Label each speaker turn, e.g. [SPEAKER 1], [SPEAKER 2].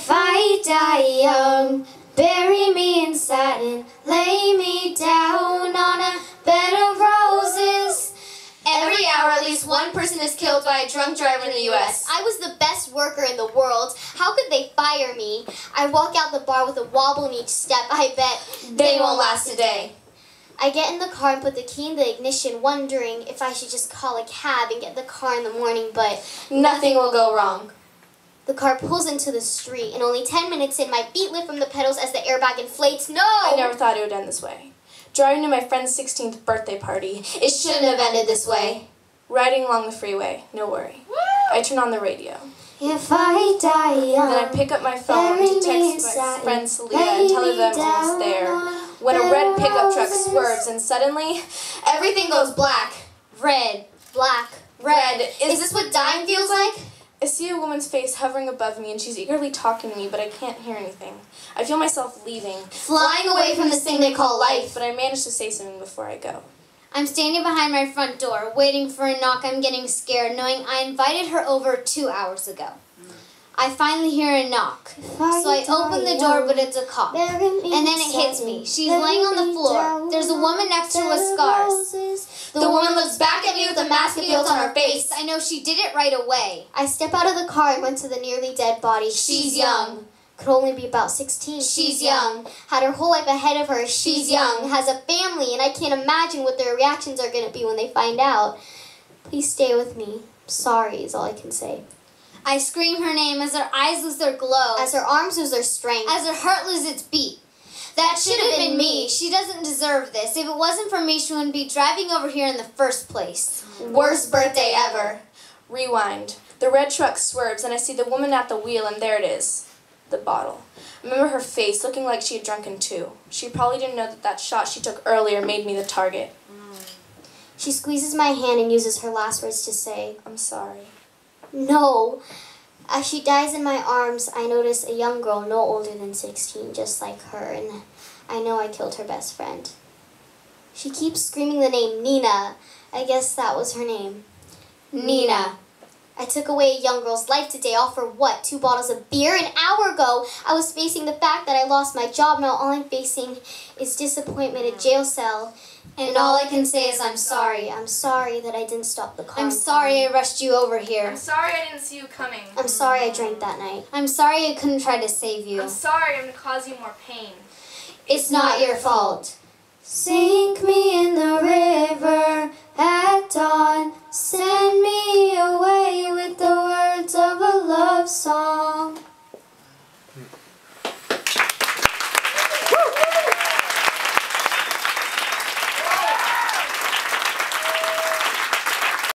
[SPEAKER 1] If I die young, bury me in satin, lay me down on a bed of roses.
[SPEAKER 2] Every hour, at least one person is killed by a drunk driver in the U.S.
[SPEAKER 1] I was the best worker in the world. How could they fire me? I walk out the bar with a wobble in each step. I bet
[SPEAKER 2] They won't last a day.
[SPEAKER 1] I get in the car and put the key in the ignition, wondering if I should just call a cab and get the car in the morning, but
[SPEAKER 2] nothing will go wrong.
[SPEAKER 1] The car pulls into the street, and only 10 minutes in, my feet lift from the pedals as the airbag inflates. No!
[SPEAKER 2] I never thought it would end this way. Driving to my friend's 16th birthday party. It shouldn't have ended this way. Riding along the freeway. No worry. I turn on the radio.
[SPEAKER 1] If I die young,
[SPEAKER 2] then I pick up my phone to text my friend Solia and tell her that I'm almost there. When a red pickup truck swerves and suddenly, everything goes black.
[SPEAKER 1] Red, black,
[SPEAKER 2] red. Is this what dying feels like? I see a woman's face hovering above me and she's eagerly talking to me, but I can't hear anything. I feel myself leaving,
[SPEAKER 1] flying away from this thing they call life.
[SPEAKER 2] But I manage to say something before I go.
[SPEAKER 1] I'm standing behind my front door, waiting for a knock. I'm getting scared, knowing I invited her over 2 hours ago. I finally hear a knock, so I open the door, but it's a cop. And then it hits me. She's laying on the floor. There's a woman next to her with scars.
[SPEAKER 2] The woman looks back at me with a mask of guilt on her face.
[SPEAKER 1] I know she did it right away. I step out of the car and went to the nearly dead body.
[SPEAKER 2] She's young.
[SPEAKER 1] Could only be about 16.
[SPEAKER 2] She's young.
[SPEAKER 1] Had her whole life ahead of her. She's young. Has a family, and I can't imagine what their reactions are going to be when they find out. Please stay with me. Sorry is all I can say. I scream her name as her eyes lose their glow, as her arms lose their strength, as her heart loses its beat. That should have been me. She doesn't deserve this. If it wasn't for me, she wouldn't be driving over here in the first place.
[SPEAKER 2] Worst birthday ever. Rewind. The red truck swerves and I see the woman at the wheel, and there it is. The bottle. I remember her face, looking like she had drunken too. She probably didn't know that that shot she took earlier made me the target.
[SPEAKER 1] She squeezes my hand and uses her last words to say,
[SPEAKER 2] I'm sorry.
[SPEAKER 1] No. As she dies in my arms, I notice a young girl no older than 16, just like her, and I know I killed her best friend. She keeps screaming the name Nina. I guess that was her name. Nina. I took away a young girl's life today, all for what? 2 bottles of beer? An hour ago, I was facing the fact that I lost my job. Now all I'm facing is disappointment, a jail cell. And all I can say is I'm sorry. I'm sorry that I didn't stop the car. I'm sorry I rushed you over here.
[SPEAKER 2] I'm sorry I didn't see you coming.
[SPEAKER 1] I'm sorry I drank that night. I'm sorry I couldn't try to save you.
[SPEAKER 2] I'm sorry I'm going to cause you more pain.
[SPEAKER 1] It's not your fault. Sink me in the river at dawn. Send me away with the words of a love song.